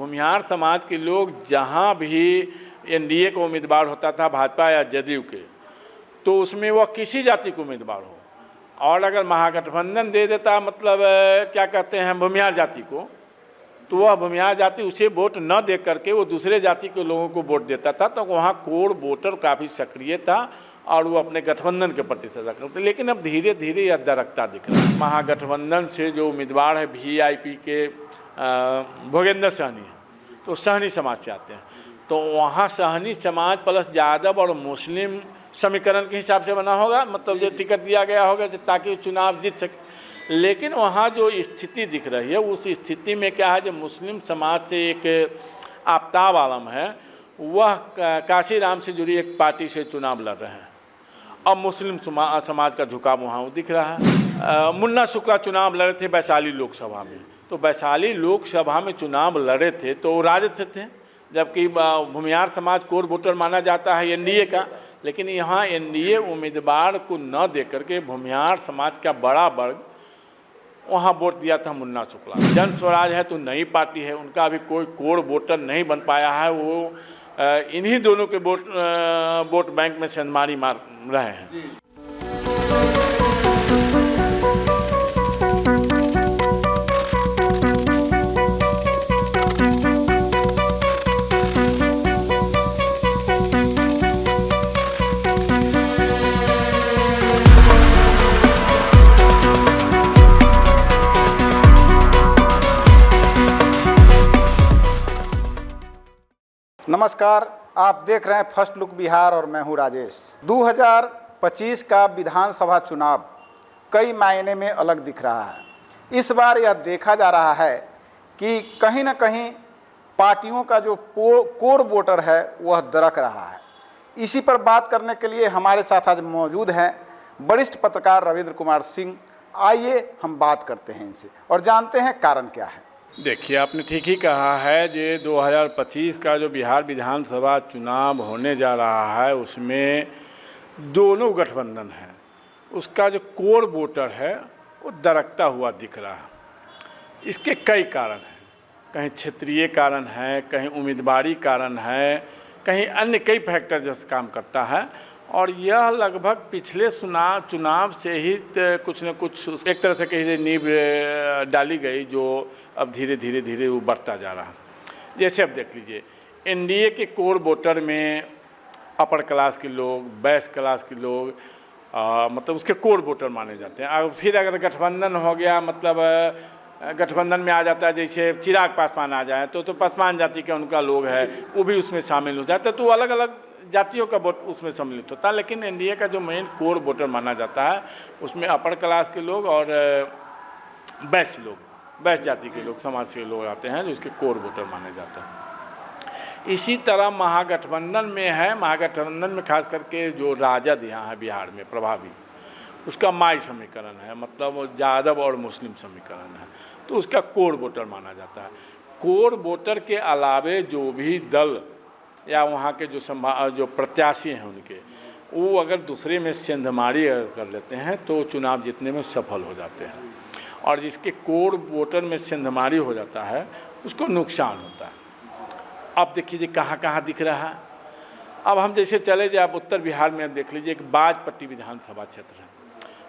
भूमिहार समाज के लोग जहाँ भी एनडीए का उम्मीदवार होता था, भाजपा या जदयू के, तो उसमें वह किसी जाति को उम्मीदवार हो, और अगर महागठबंधन दे देता, मतलब क्या कहते हैं, भूमिहार जाति को, तो वह भूमिहार जाति उसे वोट न दे करके वो दूसरे जाति के लोगों को वोट देता था। तो वहाँ कोर वोटर काफ़ी सक्रिय था और वो अपने गठबंधन के प्रति सजा करते। लेकिन अब धीरे धीरे यह दरकता दिख रहा है। महागठबंधन से जो उम्मीदवार है वीआईपी के भोगेंद्र सहनी है, तो सहनी समाज से आते हैं, तो वहाँ सहनी समाज प्लस यादव और मुस्लिम समीकरण के हिसाब से बना होगा, मतलब जो टिकट दिया गया होगा ताकि चुनाव जीत सके। लेकिन वहाँ जो स्थिति दिख रही है, उस स्थिति में क्या है, जो मुस्लिम समाज से एक आफ्ताब आलम है, वह काशीराम से जुड़ी एक पार्टी से चुनाव लड़ रहे हैं। अब मुस्लिम समाज का झुकाव वहाँ दिख रहा है। मुन्ना शुक्ला चुनाव लड़े थे वैशाली लोकसभा में, तो वैशाली लोकसभा में चुनाव लड़े थे तो वो राजद थे, जबकि भूमिहार समाज कोर वोटर माना जाता है एनडीए का। लेकिन यहाँ एनडीए उम्मीदवार को न दे करके भूमिहार समाज का बड़ा वर्ग वहाँ वोट दिया था मुन्ना शुक्ला। जन स्वराज है तो नई पार्टी है, उनका अभी कोई कोर वोटर नहीं बन पाया है, वो इन्हीं दोनों के वोट बैंक में सेंधमारी मार रहे हैं। नमस्कार, आप देख रहे हैं फर्स्ट लुक बिहार और मैं हूं राजेश। 2025 का विधानसभा चुनाव कई मायने में अलग दिख रहा है। इस बार यह देखा जा रहा है कि कहीं न कहीं पार्टियों का जो कोर वोटर है वह दरक रहा है। इसी पर बात करने के लिए हमारे साथ आज मौजूद हैं वरिष्ठ पत्रकार रविंद्र कुमार सिंह। आइए हम बात करते हैं इनसे और जानते हैं कारण क्या है। देखिए, आपने ठीक ही कहा है, जो 2025 का जो बिहार विधानसभा चुनाव होने जा रहा है उसमें दोनों गठबंधन है, उसका जो कोर वोटर है वो दरकता हुआ दिख रहा है। इसके कई कारण हैं, कहीं क्षेत्रीय कारण है, कहीं उम्मीदवारी कारण है, कहीं अन्य कई फैक्टर जो काम करता है। और यह लगभग पिछले चुनाव से ही कुछ न कुछ एक तरह से कहीं नींव डाली गई, जो अब धीरे धीरे वो बढ़ता जा रहा है। जैसे अब देख लीजिए, एनडीए के कोर वोटर में अपर क्लास के लोग, बैस क्लास के लोग मतलब उसके कोर वोटर माने जाते हैं। और फिर अगर गठबंधन हो गया, मतलब गठबंधन में आ जाता है, जैसे चिराग पासवान आ जाए तो पासवान जाति के उनका लोग है, वो भी उसमें शामिल हो जाते हैं, तो अलग अलग जातियों का वोट उसमें सम्मिलित होता है। लेकिन एनडीए का जो मेन कोर वोटर माना जाता है उसमें अपर क्लास के लोग और बैस जाति के लोग, समाज के लोग आते हैं, जो उसके कोर वोटर माने जाते हैं। इसी तरह महागठबंधन में है, महागठबंधन में खास करके जो राजद यहाँ है बिहार में प्रभावी, उसका माई समीकरण है, मतलब वो यादव और मुस्लिम समीकरण है, तो उसका कोर वोटर माना जाता है। कोर वोटर के अलावे जो भी दल या वहाँ के जो प्रत्याशी हैं उनके, वो अगर दूसरे में सेंधमारी कर लेते हैं तो चुनाव जीतने में सफल हो जाते हैं। और जिसके कोर वोटर में सेंधमारी हो जाता है उसको नुकसान होता है। अब देखिए कहाँ कहाँ दिख रहा है। अब हम जैसे चले जाए, आप उत्तर बिहार में देख लीजिए, एक बाजपट्टी विधानसभा क्षेत्र है,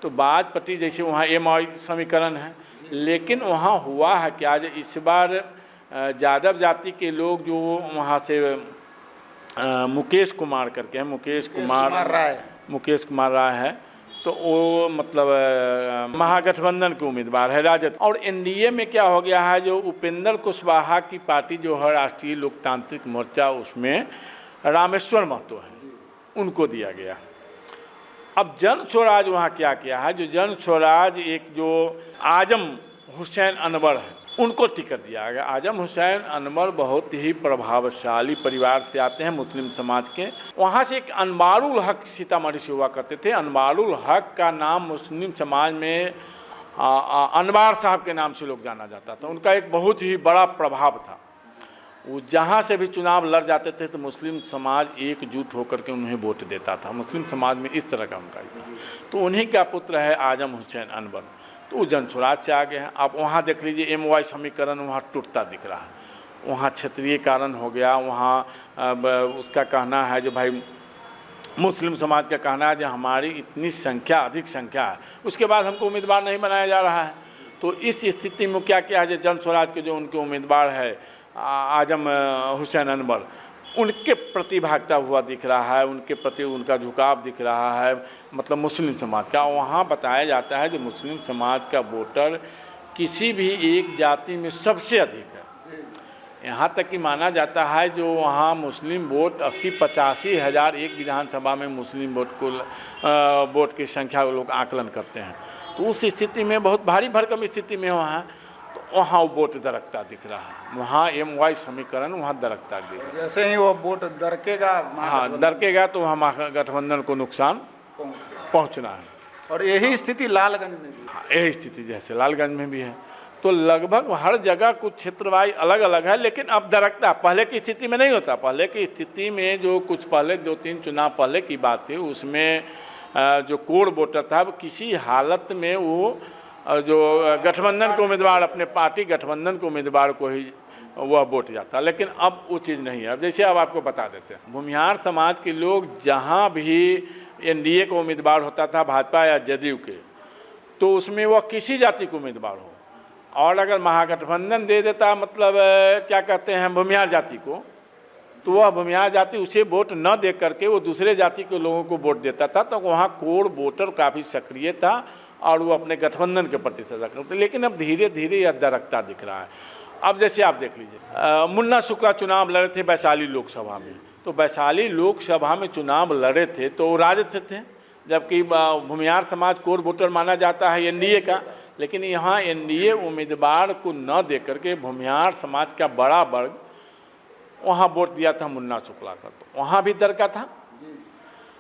तो बाजपट्टी जैसे वहाँ एमआई समीकरण है, लेकिन वहाँ हुआ है क्या, इस बार यादव जाति के लोग जो वहाँ से मुकेश कुमार करके हैं, मुकेश कुमार राय है, तो वो मतलब महागठबंधन के उम्मीदवार है राजद। और एनडीए में क्या हो गया है, जो उपेंद्र कुशवाहा की पार्टी जो है राष्ट्रीय लोकतांत्रिक मोर्चा, उसमें रामेश्वर महतो है, उनको दिया गया। अब जन स्वराज वहाँ क्या किया है, जो जन स्वराज एक जो आजम हुसैन अनवर है, उनको टिकट दिया गया। आजम हुसैन अनवर बहुत ही प्रभावशाली परिवार से आते हैं, मुस्लिम समाज के। वहाँ से एक अनवारुल हक सीतामढ़ी से हुआ करते थे। अनवारुल हक का नाम मुस्लिम समाज में अनवार साहब के नाम से लोग जाना जाता था। उनका एक बहुत ही बड़ा प्रभाव था। वो जहाँ से भी चुनाव लड़ जाते थे तो मुस्लिम समाज एकजुट होकर के उन्हें वोट देता था। मुस्लिम समाज में इस तरह का उनका ही था। तो उन्हीं का पुत्र है आजम हुसैन अनवर, तो वो जन स्वराज से आ गए हैं। आप वहाँ देख लीजिए, एमवाई समीकरण वहाँ टूटता दिख रहा है। वहाँ क्षेत्रीयकरण हो गया, वहाँ उसका कहना है जो भाई मुस्लिम समाज का कहना है जो हमारी इतनी संख्या, अधिक संख्या है, उसके बाद हमको उम्मीदवार नहीं बनाया जा रहा है। तो इस स्थिति में क्या किया है, जो जन स्वराज के जो उनके उम्मीदवार है आजम हुसैन अनवर, उनके प्रति भागता हुआ दिख रहा है, उनके प्रति उनका झुकाव दिख रहा है, मतलब मुस्लिम समाज का। वहाँ बताया जाता है जो मुस्लिम समाज का वोटर किसी भी एक जाति में सबसे अधिक है। यहाँ तक कि माना जाता है जो वहाँ मुस्लिम वोट 80-85 हज़ार एक विधानसभा में मुस्लिम वोट की संख्या लोग आकलन करते हैं। तो उस स्थिति में बहुत भारी भरकम स्थिति में वहाँ, तो वहाँ वो वोट दरकता दिख रहा है, वहाँ MY समीकरण वहाँ दरकता दिख रहा है। जैसे ही वो वोट दरकेगा, हाँ दरकेगा तो वहाँ महागठबंधन को नुकसान पहुँचना है। और यही स्थिति लालगंज में भी, हाँ यही स्थिति जैसे लालगंज में भी है। तो लगभग हर जगह कुछ क्षेत्रवाई अलग अलग है, लेकिन अब दरकता पहले की स्थिति में नहीं होता। पहले की स्थिति में जो कुछ पहले 2-3 चुनाव पहले की बात थी, उसमें जो कोर वोटर था वो किसी हालत में वो जो गठबंधन के उम्मीदवार, अपने पार्टी गठबंधन के उम्मीदवार को ही वह वोट जाता। लेकिन अब वो चीज़ नहीं है। अब जैसे अब आपको बता देते हैं, भूमिहार समाज के लोग जहाँ भी NDA का उम्मीदवार होता था, भाजपा या जदयू के, तो उसमें वह किसी जाति को उम्मीदवार हो, और अगर महागठबंधन दे देता, मतलब क्या कहते हैं भूमिहार जाति को, तो वह भूमिहार जाति उसे वोट न दे करके वो दूसरे जाति के लोगों को वोट देता था। तो वहाँ कोर वोटर काफ़ी सक्रिय था और वो अपने गठबंधन के प्रति सजा करते। लेकिन अब धीरे धीरे यह दरकता दिख रहा है। अब जैसे आप देख लीजिए, मुन्ना शुक्ला चुनाव लड़े थे वैशाली लोकसभा में, तो वैशाली लोकसभा में चुनाव लड़े थे तो वो राजद थे, जबकि भूमिहार समाज कोर वोटर माना जाता है NDA का। लेकिन यहाँ NDA उम्मीदवार को न दे करके भूमिहार समाज का बड़ा वर्ग वहाँ वोट दिया था मुन्ना शुक्ला का, तो वहाँ भी दरका था।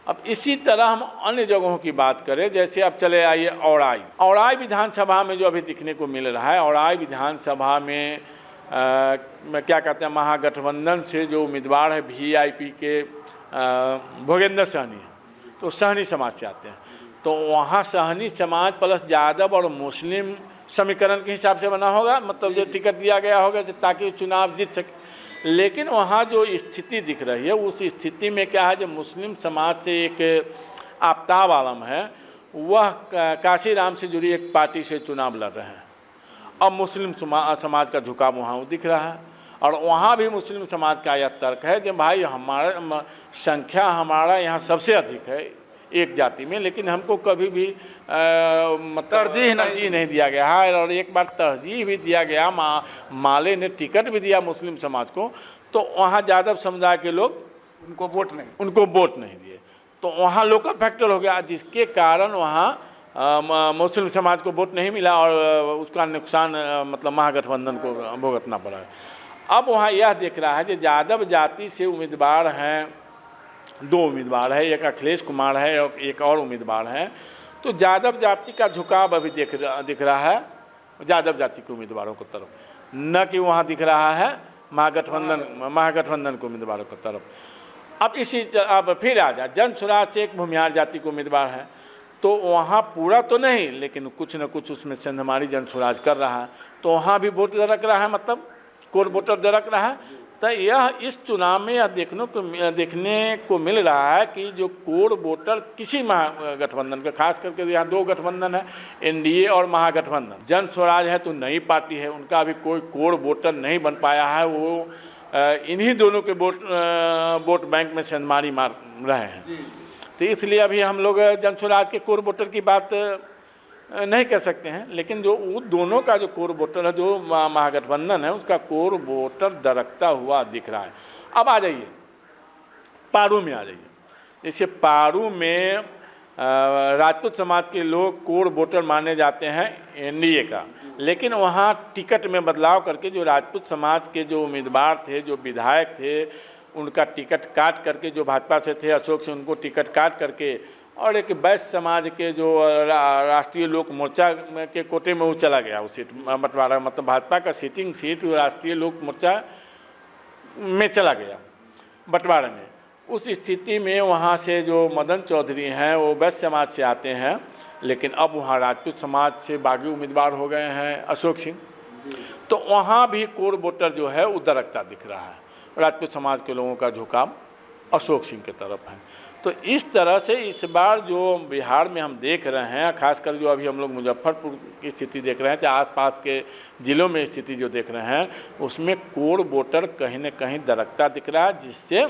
अब इसी तरह हम अन्य जगहों की बात करें, जैसे अब चले आइए औराई विधानसभा में जो अभी दिखने को मिल रहा है। औराई विधानसभा में क्या कहते हैं, महागठबंधन से जो उम्मीदवार है VIP के भोगेंद्र सहनी है, तो सहनी समाज से आते हैं। तो वहाँ सहनी समाज प्लस यादव और मुस्लिम समीकरण के हिसाब से बना होगा, मतलब जो टिकट दिया गया होगा ताकि चुनाव जीत सके। लेकिन वहाँ जो स्थिति दिख रही है, उस स्थिति में क्या है, जो मुस्लिम समाज से एक आफ्ताब आलम है, वह काशीराम से जुड़ी एक पार्टी से चुनाव लड़ रहे हैं। अब मुस्लिम समाज का झुकाव वहाँ दिख रहा है, और वहाँ भी मुस्लिम समाज का यह तर्क है कि भाई हमारा संख्या हमारा यहाँ सबसे अधिक है एक जाति में, लेकिन हमको कभी भी तरजीह नहीं दिया गया है। और एक बार तरजीह भी दिया गया, माले ने टिकट भी दिया मुस्लिम समाज को, तो वहाँ यादव समुदाय के लोग उनको वोट नहीं दिए। तो वहाँ लोकल फैक्टर हो गया, जिसके कारण वहाँ मुस्लिम समाज को वोट नहीं मिला और उसका नुकसान मतलब महागठबंधन को भुगतना पड़ा। अब वहाँ यह देख रहा है कि यादव जाति से उम्मीदवार हैं, 2 उम्मीदवार है, एक अखिलेश कुमार है और एक और उम्मीदवार है। तो यादव जाति का झुकाव अभी दिख रहा है यादव जाति के उम्मीदवारों की तरफ, न कि वहाँ दिख रहा है महागठबंधन के उम्मीदवारों की तरफ। अब फिर आ जाए, जन स्वराज से एक भूमिहार जाति के उम्मीदवार है, तो वहाँ पूरा तो नहीं, लेकिन कुछ न कुछ उसमें सेंधमारी जन स्वराज कर रहा है, तो वहाँ भी वोट दरक रहा है, मतलब कोर वोटर दरक रहा है। तो यह इस चुनाव में यह देखने को मिल रहा है कि जो कोर वोटर किसी महागठबंधन का, खास करके यहाँ 2 गठबंधन है, NDA और महागठबंधन। जन स्वराज है तो नई पार्टी है, उनका अभी कोई कोर वोटर नहीं बन पाया है, वो इन्हीं दोनों के वोट बैंक में सेंधमारी मार रहे हैं। तो इसलिए अभी हम लोग जन स्वराज के कोर वोटर की बात नहीं कर सकते हैं, लेकिन जो दोनों का जो कोर वोटर है, जो महागठबंधन है, उसका कोर वोटर दरकता हुआ दिख रहा है। अब आ जाइए पारू में, आ जाइए। जैसे पारू में राजपूत समाज के लोग कोर वोटर माने जाते हैं NDA का, लेकिन वहाँ टिकट में बदलाव करके जो राजपूत समाज के जो उम्मीदवार थे, जो विधायक थे, उनका टिकट काट करके, जो भाजपा से थे अशोक से, उनको टिकट काट करके, और एक वैश्य समाज के जो राष्ट्रीय लोक मोर्चा के कोटे में वो चला गया, वो सीट बंटवारा, मतलब भाजपा का सिटिंग सीट राष्ट्रीय लोक मोर्चा में चला गया बंटवारे में। उस स्थिति में वहाँ से जो मदन चौधरी हैं वो वैश्य समाज से आते हैं, लेकिन अब वहाँ राजपूत समाज से बागी उम्मीदवार हो गए हैं अशोक सिंह। तो वहाँ भी कोर वोटर जो है वो दरकता दिख रहा है। राजपूत समाज के लोगों का झुकाव अशोक सिंह की तरफ है। तो इस तरह से इस बार जो बिहार में हम देख रहे हैं, खासकर जो अभी हम लोग मुजफ्फरपुर की स्थिति देख रहे हैं, चाहे आसपास के ज़िलों में स्थिति जो देख रहे हैं, उसमें कोर वोटर कहीं न कहीं दरकता दिख रहा है, जिससे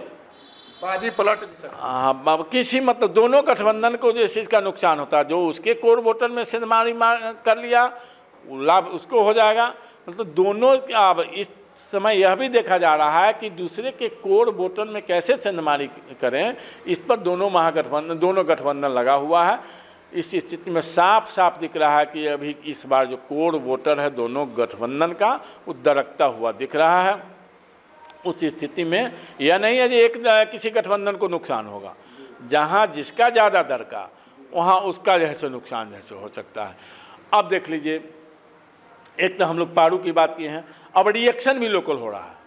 बाजी पलट भी सकती है। हाँ, किसी मतलब दोनों गठबंधन को जिस चीज़ का नुकसान होता है, जो उसके कोर वोटर में सेंधमारी कर लिया लाभ उसको हो जाएगा। मतलब दोनों अब इस समय यह भी देखा जा रहा है कि दूसरे के कोर वोटर में कैसे सेंधमारी करें, इस पर दोनों गठबंधन लगा हुआ है। इस स्थिति में साफ साफ दिख रहा है कि अभी इस बार जो कोर वोटर है दोनों गठबंधन का वो दरकता हुआ दिख रहा है। उस स्थिति में यह नहीं है कि किसी गठबंधन को नुकसान होगा, जहां जिसका ज़्यादा दर का वहाँ उसका जैसे नुकसान जैसे हो सकता है। अब देख लीजिए, एक तो हम लोग पारू की बात की हैं, अब रिएक्शन भी लोकल हो रहा है।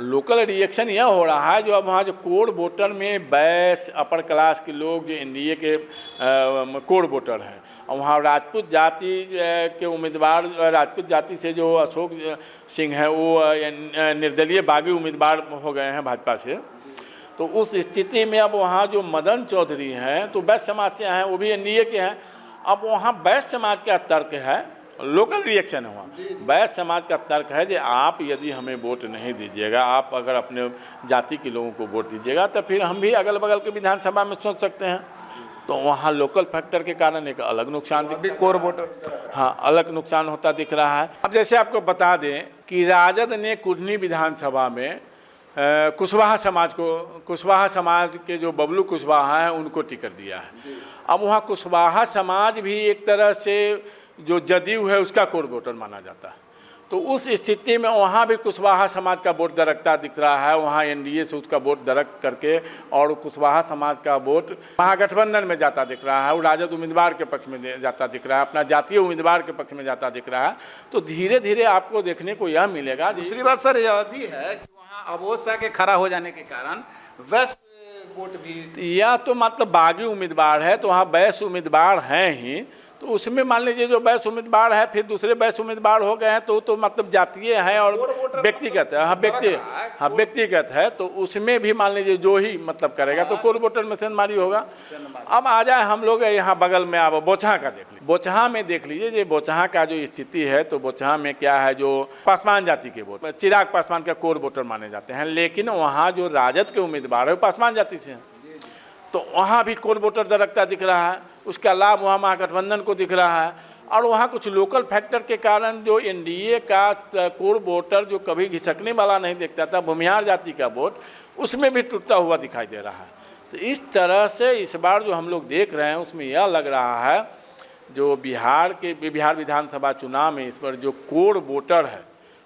लोकल रिएक्शन यह हो रहा है जो अब वहाँ जो कोर वोटर में बैस अपर क्लास के लोग जो एनडीए के कोर वोटर हैं, और वहाँ राजपूत जाति के उम्मीदवार, राजपूत जाति से जो अशोक सिंह है वो निर्दलीय बागी उम्मीदवार हो गए हैं भाजपा से। तो उस स्थिति में अब वहाँ जो मदन चौधरी हैं तो बैस समाज से हैं, वो भी एनडीए के हैं। अब वहाँ बैस समाज का तर्क है, लोकल रिएक्शन है वहाँ, बैस समाज का तर्क है कि आप यदि हमें वोट नहीं दीजिएगा, आप अगर अपने जाति के लोगों को वोट दीजिएगा तो फिर हम भी अगल बगल के विधानसभा में सोच सकते हैं। तो वहाँ लोकल फैक्टर के कारण एक अलग नुकसान कोर वोटर, हाँ, अलग नुकसान होता दिख रहा है। अब जैसे आपको बता दें कि राजद ने कुढ़नी विधानसभा में कुशवाहा समाज के जो बबलू कुशवाहा हैं उनको टिकट दिया है। अब वहाँ कुशवाहा समाज भी एक तरह से जो जदयू है उसका कोर वोटर माना जाता है। तो उस स्थिति में वहाँ भी कुशवाहा समाज का वोट दरकता दिख रहा है। वहाँ एनडीए से उसका वोट दरक करके और कुशवाहा समाज का वोट महागठबंधन में जाता दिख रहा है, वो राजद उम्मीदवार के पक्ष में जाता दिख रहा है, अपना जातीय उम्मीदवार के पक्ष में जाता दिख रहा है। तो धीरे धीरे आपको देखने को यह मिलेगा। दूसरी बात सर यह भी है कि वहाँ अबोसा के खड़ा हो जाने के कारण वैस वोट भी, या तो मतलब बागी उम्मीदवार है तो वहाँ बैस उम्मीदवार हैं ही, तो उसमें मान लीजिए जो बैस उम्मीदवार है फिर दूसरे बैस उम्मीदवार हो गए हैं तो मतलब जातीय है और व्यक्तिगत है। हाँ, व्यक्तिगत है, तो उसमें भी मान लीजिए जो ही मतलब करेगा तो कोर वोटर में सेंधमारी होगा। अब आ जाए हम लोग यहाँ बगल में, अब बोचहा का देख लीजिए। बोचहा में देख लीजिए, जो बोचहा का जो स्थिति है, तो बोचहा में क्या है, जो पासवान जाति के वोट, चिराग पासवान का कोर वोटर माने जाते हैं, लेकिन वहाँ जो राजद के उम्मीदवार है वो पासवान जाति से हैं, तो वहाँ भी कोर वोटर दरकता दिख रहा है। उसका लाभ वहाँ महागठबंधन को दिख रहा है। और वहाँ कुछ लोकल फैक्टर के कारण जो एनडीए का कोर वोटर जो कभी घिसकने वाला नहीं देखता था, भूमिहार जाति का वोट, उसमें भी टूटता हुआ दिखाई दे रहा है। तो इस तरह से इस बार जो हम लोग देख रहे हैं उसमें यह लग रहा है जो बिहार विधानसभा चुनाव में इस बार जो कोर वोटर है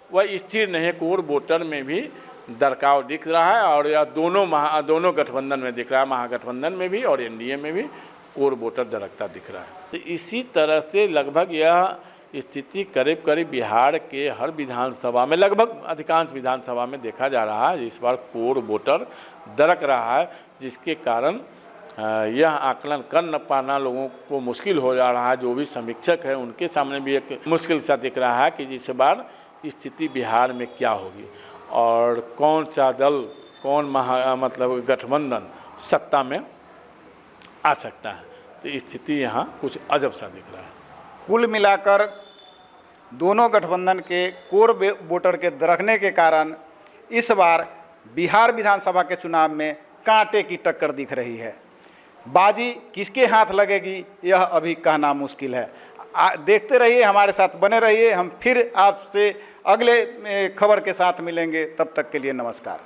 वह स्थिर नहीं है। कोर वोटर में भी दरकाव दिख रहा है और यह दोनों गठबंधन में दिख रहा है, महागठबंधन में भी और एनडीए में भी कोर वोटर दरकता दिख रहा है। तो इसी तरह से लगभग यह स्थिति करीब करीब बिहार के हर विधानसभा में, लगभग अधिकांश विधानसभा में देखा जा रहा है। इस बार कोर वोटर दरक रहा है, जिसके कारण यह आकलन कर न पाना लोगों को मुश्किल हो जा रहा है। जो भी समीक्षक है उनके सामने भी एक मुश्किल सा दिख रहा है कि इस बार स्थिति बिहार में क्या होगी और कौन सा दल, कौन मतलब गठबंधन सत्ता में आ सकता है। तो स्थिति यहाँ कुछ अजब सा दिख रहा है। कुल मिलाकर दोनों गठबंधन के कोर वोटर के दरकने के कारण इस बार बिहार विधानसभा के चुनाव में कांटे की टक्कर दिख रही है। बाजी किसके हाथ लगेगी यह अभी कहना मुश्किल है। देखते रहिए, हमारे साथ बने रहिए। हम फिर आपसे अगले खबर के साथ मिलेंगे। तब तक के लिए नमस्कार।